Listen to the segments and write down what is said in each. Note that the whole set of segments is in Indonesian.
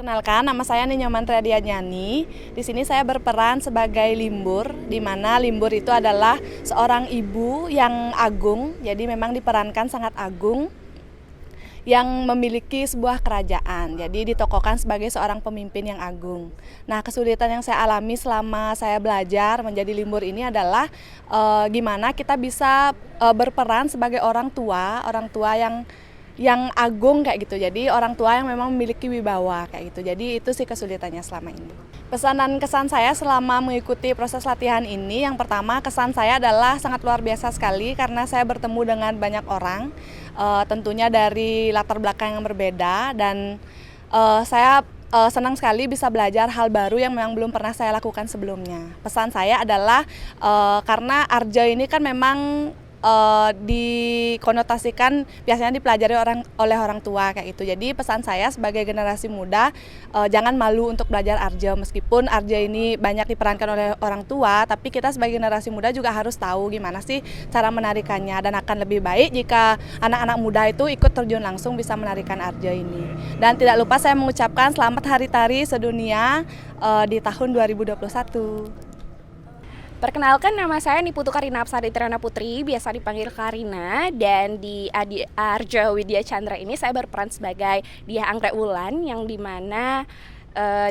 Perkenalkan, nama saya Ninyoman Triadianyani. Di sini saya berperan sebagai Limbur, di mana Limbur itu adalah seorang ibu yang agung, jadi memang diperankan sangat agung, yang memiliki sebuah kerajaan, jadi ditokohkan sebagai seorang pemimpin yang agung. Nah, kesulitan yang saya alami selama saya belajar menjadi Limbur ini adalah gimana kita bisa berperan sebagai orang tua yang agung kayak gitu. Jadi orang tua yang memang memiliki wibawa kayak gitu. Jadi itu sih kesulitannya selama ini. Pesan dan kesan saya selama mengikuti proses latihan ini, yang pertama kesan saya adalah sangat luar biasa sekali karena saya bertemu dengan banyak orang, tentunya dari latar belakang yang berbeda, dan saya senang sekali bisa belajar hal baru yang memang belum pernah saya lakukan sebelumnya. Pesan saya adalah karena Arjo ini kan memang dikonotasikan biasanya dipelajari oleh orang tua kayak gitu. Jadi pesan saya sebagai generasi muda, jangan malu untuk belajar Arjo, meskipun Arjo ini banyak diperankan oleh orang tua, tapi kita sebagai generasi muda juga harus tahu gimana sih cara menarikannya, dan akan lebih baik jika anak-anak muda itu ikut terjun langsung bisa menarikan Arjo ini. Dan tidak lupa saya mengucapkan selamat Hari Tari Sedunia di tahun 2021. Perkenalkan, nama saya Niputu Karina Apsari Triana Putri, biasa dipanggil Karina, dan di Adi Arjo Widya Chandra ini saya berperan sebagai Diah Anggrek Wulan, yang dimana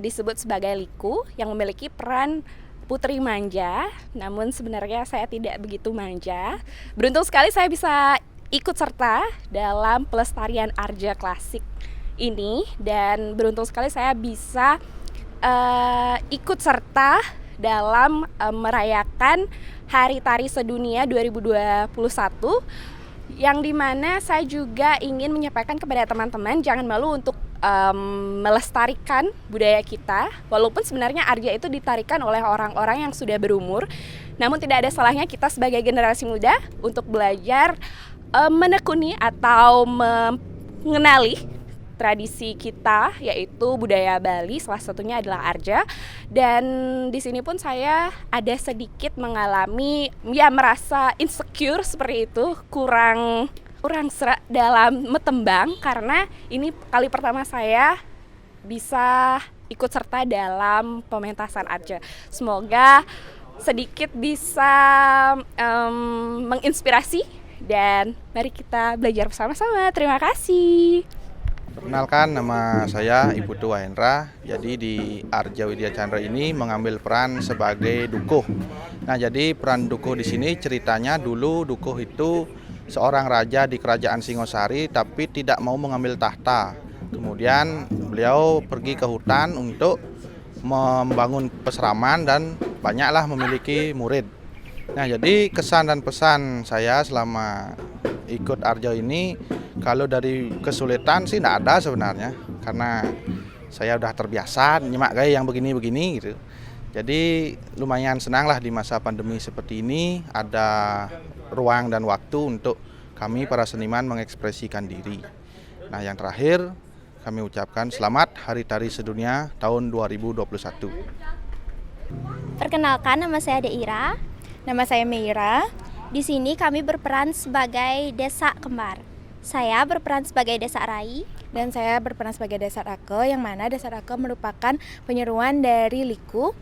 disebut sebagai Liku, yang memiliki peran putri manja, namun sebenarnya saya tidak begitu manja. Beruntung sekali saya bisa ikut serta dalam pelestarian Arja Klasik ini, dan beruntung sekali saya bisa ikut serta dalam merayakan Hari Tari Sedunia 2021, yang dimana saya juga ingin menyampaikan kepada teman-teman jangan malu untuk melestarikan budaya kita, walaupun sebenarnya Arja itu ditarikan oleh orang-orang yang sudah berumur, namun tidak ada salahnya kita sebagai generasi muda untuk belajar menekuni atau mengenali tradisi kita, yaitu budaya Bali, salah satunya adalah Arja. Dan di sini pun saya ada sedikit mengalami, merasa insecure seperti itu, kurang serak dalam metembang, karena ini kali pertama saya bisa ikut serta dalam pementasan Arja. Semoga sedikit bisa menginspirasi, dan mari kita belajar bersama-sama. Terima kasih. Perkenalkan, nama saya Iputu Wahendra. Jadi di Arja Widya Chandra ini mengambil peran sebagai dukuh. Nah, jadi peran dukuh di sini ceritanya dulu dukuh itu seorang raja di kerajaan Singosari tapi tidak mau mengambil tahta. Kemudian beliau pergi ke hutan untuk membangun peseraman dan banyaklah memiliki murid. Nah, jadi kesan dan pesan saya selama ikut Arjo ini, kalau dari kesulitan sih tidak ada sebenarnya, karena saya udah terbiasa nyimak gaya yang begini-begini gitu. Jadi lumayan senang lah di masa pandemi seperti ini ada ruang dan waktu untuk kami para seniman mengekspresikan diri. Nah, yang terakhir kami ucapkan selamat Hari Tari Sedunia tahun 2021. Perkenalkan, nama saya Deira. Nama saya Meira. Di sini kami berperan sebagai Desa Kembar. Saya berperan sebagai Desa Rai. Dan saya berperan sebagai Desa Rake, yang mana Desa Rake merupakan penyeruan dari Liku.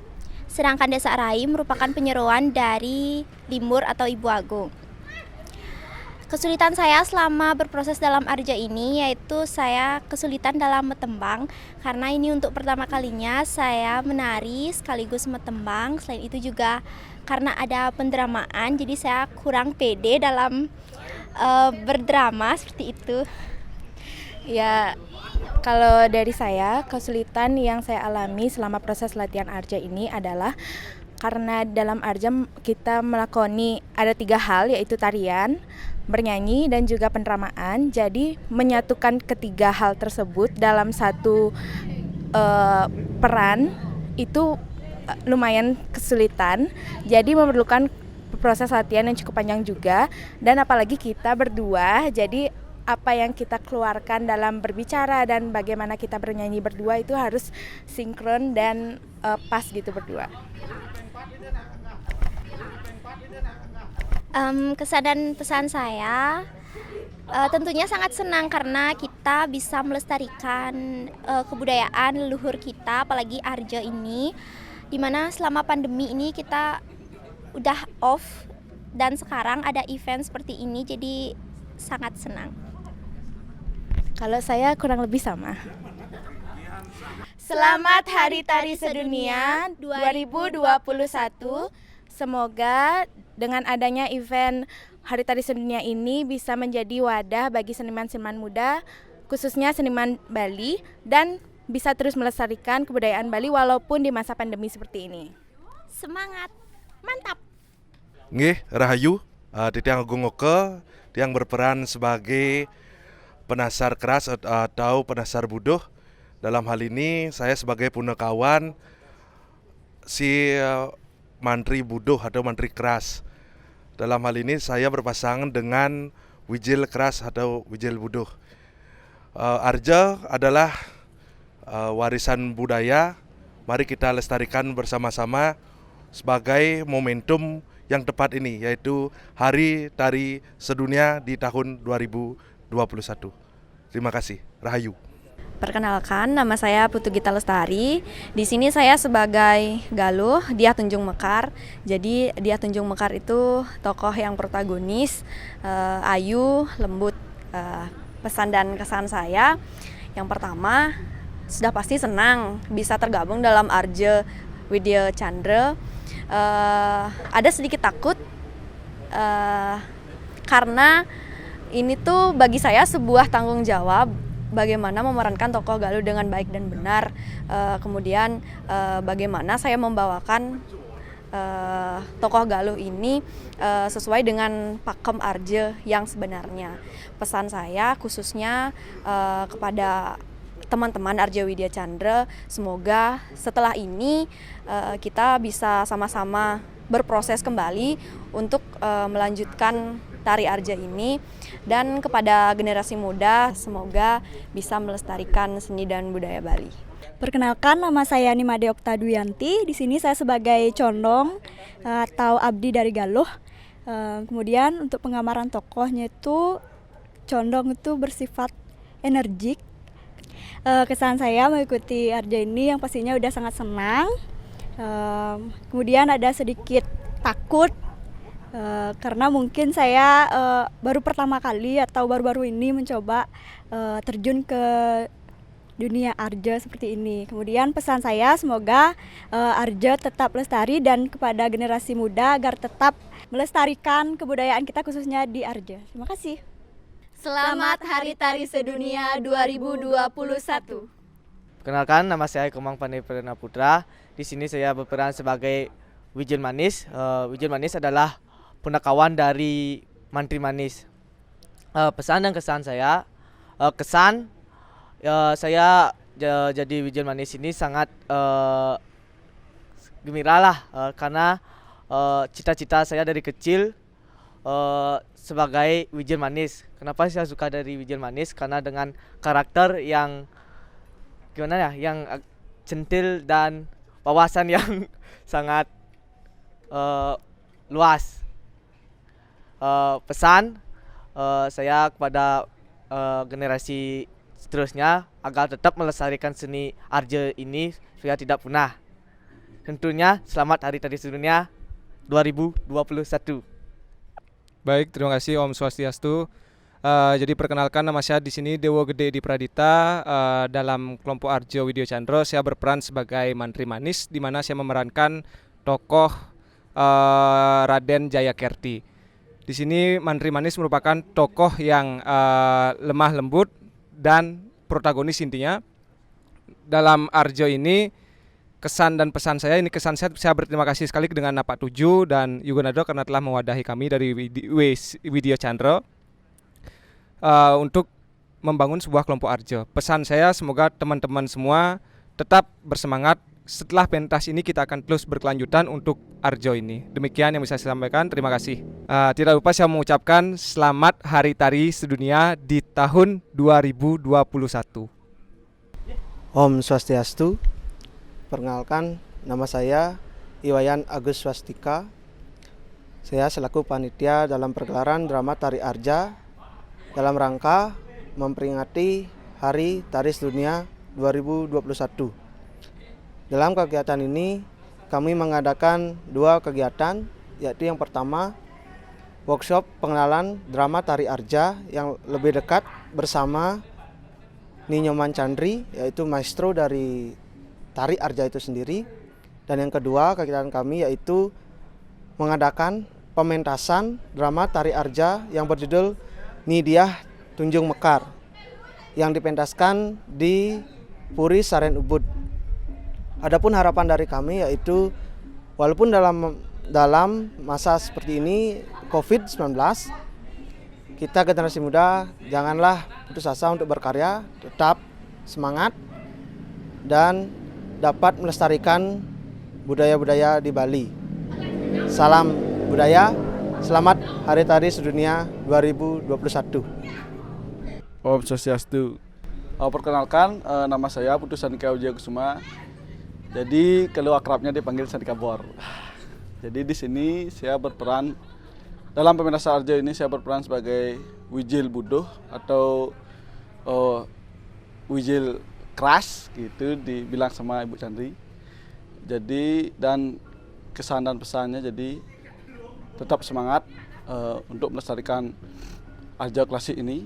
Sedangkan Desa Rai merupakan penyeruan dari Limbur atau Ibu Agung. Kesulitan saya selama berproses dalam Arja ini yaitu saya kesulitan dalam metembang, karena ini untuk pertama kalinya saya menari sekaligus metembang. Selain itu juga karena ada pendramaan, jadi saya kurang pede dalam berdrama seperti itu. Ya, kalau dari saya, kesulitan yang saya alami selama proses latihan Arja ini adalah karena dalam Arja kita melakoni ada 3 hal, yaitu tarian, bernyanyi, dan juga pendramaan. Jadi menyatukan ketiga hal tersebut dalam satu peran itu lumayan kesulitan. Jadi memerlukan proses latihan yang cukup panjang juga, dan apalagi kita berdua, jadi apa yang kita keluarkan dalam berbicara dan bagaimana kita bernyanyi berdua itu harus sinkron dan pas gitu berdua. Kesan dan pesan saya, Tentunya sangat senang karena kita bisa melestarikan kebudayaan leluhur kita, apalagi Arjo ini, dimana selama pandemi ini kita udah off dan sekarang ada event seperti ini, jadi sangat senang. Kalau saya kurang lebih sama. Selamat Hari Tari Sedunia 2021. Semoga dengan adanya event Hari Tari Sedunia ini bisa menjadi wadah bagi seniman-seniman muda, khususnya seniman Bali, dan bisa terus melestarikan kebudayaan Bali walaupun di masa pandemi seperti ini. Semangat, mantap! Nggih, Rahayu, Titiang Agung Oke yang berperan sebagai penasar keras atau penasar buduh. Dalam hal ini saya sebagai punakawan si mantri buduh atau mantri keras. Dalam hal ini saya berpasangan dengan wijil keras atau wijil buduh. Arja adalah warisan budaya. Mari kita lestarikan bersama-sama sebagai momentum yang tepat ini, yaitu Hari Tari Sedunia di tahun 2021. Terima kasih. Rahayu. Perkenalkan, nama saya Putu Gita Lestari. Di sini saya sebagai Galuh, Diah Tunjung Mekar. Jadi Diah Tunjung Mekar itu tokoh yang protagonis, ayu, lembut. Pesan dan kesan saya, yang pertama, sudah pasti senang bisa tergabung dalam Arja Widya Chandra. Ada sedikit takut karena ini tuh bagi saya sebuah tanggung jawab. Bagaimana memerankan tokoh Galuh dengan baik dan benar, kemudian bagaimana saya membawakan tokoh Galuh ini sesuai dengan pakem Arja yang sebenarnya. Pesan saya khususnya kepada teman-teman Arja Widya Chandra, semoga setelah ini kita bisa sama-sama berproses kembali untuk melanjutkan tari Arja ini, dan kepada generasi muda semoga bisa melestarikan seni dan budaya Bali. Perkenalkan, nama saya Nimade Oktaduyanti. Di sini saya sebagai condong atau abdi dari Galuh. Kemudian untuk penggambaran tokohnya itu, condong itu bersifat energik. Kesan saya mengikuti Arja ini yang pastinya udah sangat senang. Kemudian ada sedikit takut karena mungkin saya baru pertama kali atau baru-baru ini mencoba terjun ke dunia Arja seperti ini. Kemudian pesan saya semoga Arja tetap lestari dan kepada generasi muda agar tetap melestarikan kebudayaan kita khususnya di Arja. Terima kasih. Selamat Hari Tari Sedunia 2021. Perkenalkan, nama saya Kemang Pandey Perdana Putra. Di sini saya berperan sebagai Wijil Manis. Wijil Manis adalah punakawan dari Mantri Manis. Pesan dan kesan saya, saya jadi Wijil Manis ini sangat gembira lah, karena cita-cita saya dari kecil sebagai Wijil Manis. Kenapa saya suka dari Wijil Manis? Karena dengan karakter yang gimana ya, yang centil dan wawasan yang sangat luas. Pesan saya kepada generasi seterusnya agar tetap melestarikan seni Arja ini supaya tidak punah. Tentunya selamat Hari Tari Sedunia 2021. Baik, terima kasih Om Swastiastu. Jadi perkenalkan, nama saya di sini Dewo Gede Di Pradita. Dalam kelompok Arja Widya Chandra saya berperan sebagai Mantri Manis, di mana saya memerankan tokoh Raden Jayakerti. Di sini Mantri Manis merupakan tokoh yang lemah lembut dan protagonis intinya. Dalam Arja ini, kesan dan pesan saya, ini kesan saya berterima kasih sekali dengan Napak Tuju dan Yugonado karena telah mewadahi kami dari Widya Chandra untuk membangun sebuah kelompok Arja. Pesan saya semoga teman-teman semua tetap bersemangat. Setelah pentas ini kita akan terus berkelanjutan untuk Arja ini. Demikian yang bisa saya sampaikan. Terima kasih. Tidak lupa saya mengucapkan selamat Hari Tari Sedunia di tahun 2021. Om Swastiastu. Perkenalkan, nama saya Iwayan Agus Swastika. Saya selaku panitia dalam pergelaran drama Tari Arja dalam rangka memperingati Hari Tari Sedunia 2021. Dalam kegiatan ini kami mengadakan 2 kegiatan, yaitu yang pertama workshop pengenalan drama Tari Arja yang lebih dekat bersama Ninyoman Chandri, yaitu maestro dari Tari Arja itu sendiri. Dan yang kedua kegiatan kami yaitu mengadakan pementasan drama Tari Arja yang berjudul Nidiah Tunjung Mekar yang dipentaskan di Puri Saren Ubud. Adapun harapan dari kami yaitu walaupun dalam masa seperti ini COVID-19, kita generasi muda janganlah putus asa untuk berkarya, tetap semangat dan dapat melestarikan budaya-budaya di Bali. Salam budaya, selamat Hari Tari Sedunia 2021. Om Swastiastu. Perkenalkan, nama saya Putu Sandika Wijayakusuma. Jadi kalau akrabnya dipanggil Sandika Bor. Jadi di sini saya berperan dalam pementasan Arja ini, saya berperan sebagai Wijil Buduh atau Wijil Keras gitu dibilang sama Ibu Chandri. Jadi dan kesan dan pesannya jadi tetap semangat untuk melestarikan Arja klasik ini.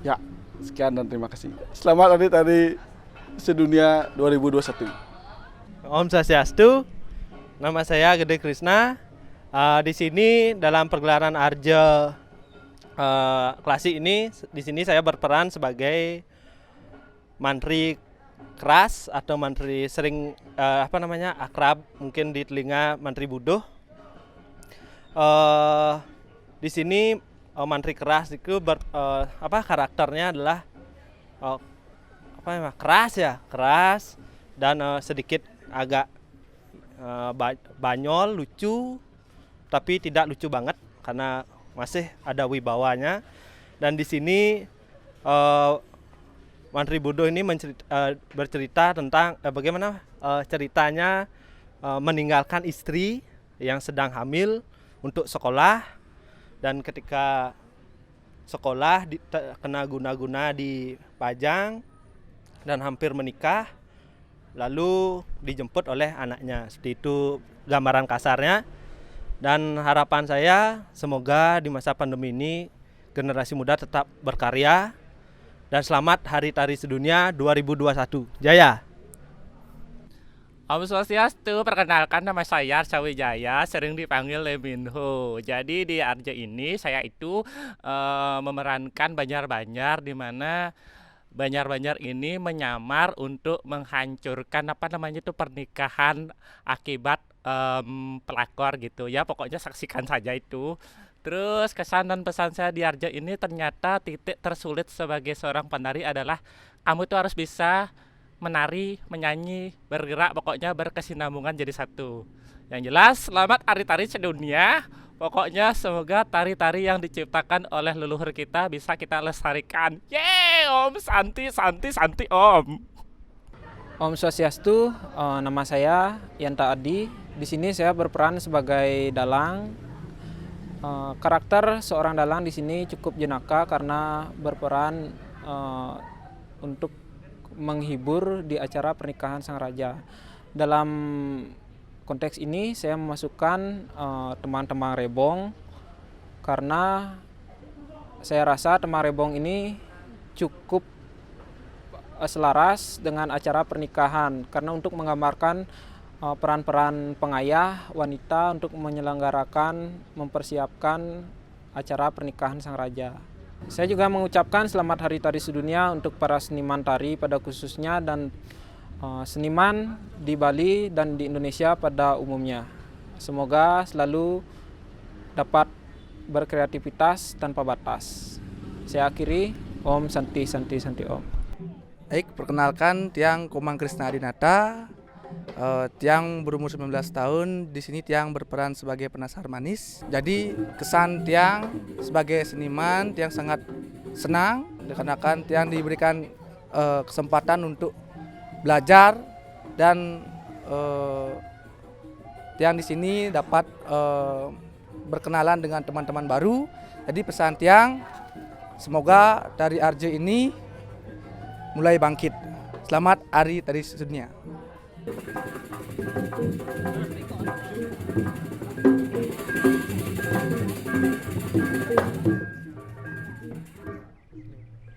Ya, sekian dan terima kasih. Selamat Hari Tari Sedunia 2021. Om Swastiastu. Nama saya Gede Krishna. Di sini dalam pergelaran Arja klasik ini, di sini saya berperan sebagai mantri keras atau mantri sering akrab mungkin di telinga mantri buduh. Di sini mantri keras itu karakternya adalah keras dan sedikit agak banyol, lucu, tapi tidak lucu banget karena masih ada wibawanya. Dan di sini mantri buduh ini bercerita tentang bagaimana ceritanya meninggalkan istri yang sedang hamil untuk sekolah. Dan ketika sekolah kena guna-guna di Pajang dan hampir menikah, lalu dijemput oleh anaknya. Seperti itu gambaran kasarnya. Dan harapan saya semoga di masa pandemi ini generasi muda tetap berkarya. Dan selamat Hari Tari Sedunia 2021. Jaya! Om Swastiastu, perkenalkan nama saya Arca Wijaya, sering dipanggil Leminho. Jadi di Arja ini saya itu memerankan Banjar-Banjar, di mana Banjar-Banjar ini menyamar untuk menghancurkan pernikahan akibat pelakor gitu ya. Pokoknya saksikan saja itu. Terus kesan dan pesan saya di Arja ini ternyata titik tersulit sebagai seorang penari adalah kamu tuh harus bisa menari, menyanyi, bergerak, pokoknya berkesinambungan jadi satu. Yang jelas, selamat Hari Tari Sedunia. Pokoknya semoga tari-tari yang diciptakan oleh leluhur kita bisa kita lestarikan. Yeay, Om, santi Om. Om Swastiastu, nama saya Yanta Adi. Di sini saya berperan sebagai dalang. Karakter seorang dalang di sini cukup jenaka karena berperan untuk menghibur di acara pernikahan sang raja. Dalam konteks ini saya memasukkan teman-teman rebong karena saya rasa teman rebong ini cukup selaras dengan acara pernikahan karena untuk menggambarkan peran-peran pengayah wanita untuk menyelenggarakan, mempersiapkan acara pernikahan sang raja. Saya juga mengucapkan selamat Hari Tari Sedunia untuk para seniman tari pada khususnya dan seniman di Bali dan di Indonesia pada umumnya. Semoga selalu dapat berkreativitas tanpa batas. Saya akhiri, Om Santi Om. Baik, perkenalkan Tiang Komang Krisna Adinata. Tiang berumur 19 tahun, di sini Tiang berperan sebagai penasar manis. Jadi kesan Tiang sebagai seniman, Tiang sangat senang dikarenakan Tiang diberikan kesempatan untuk belajar dan Tiang di sini dapat berkenalan dengan teman-teman baru Jadi pesan Tiang, semoga dari Arjo ini mulai bangkit. Selamat Hari Tari Sedunia.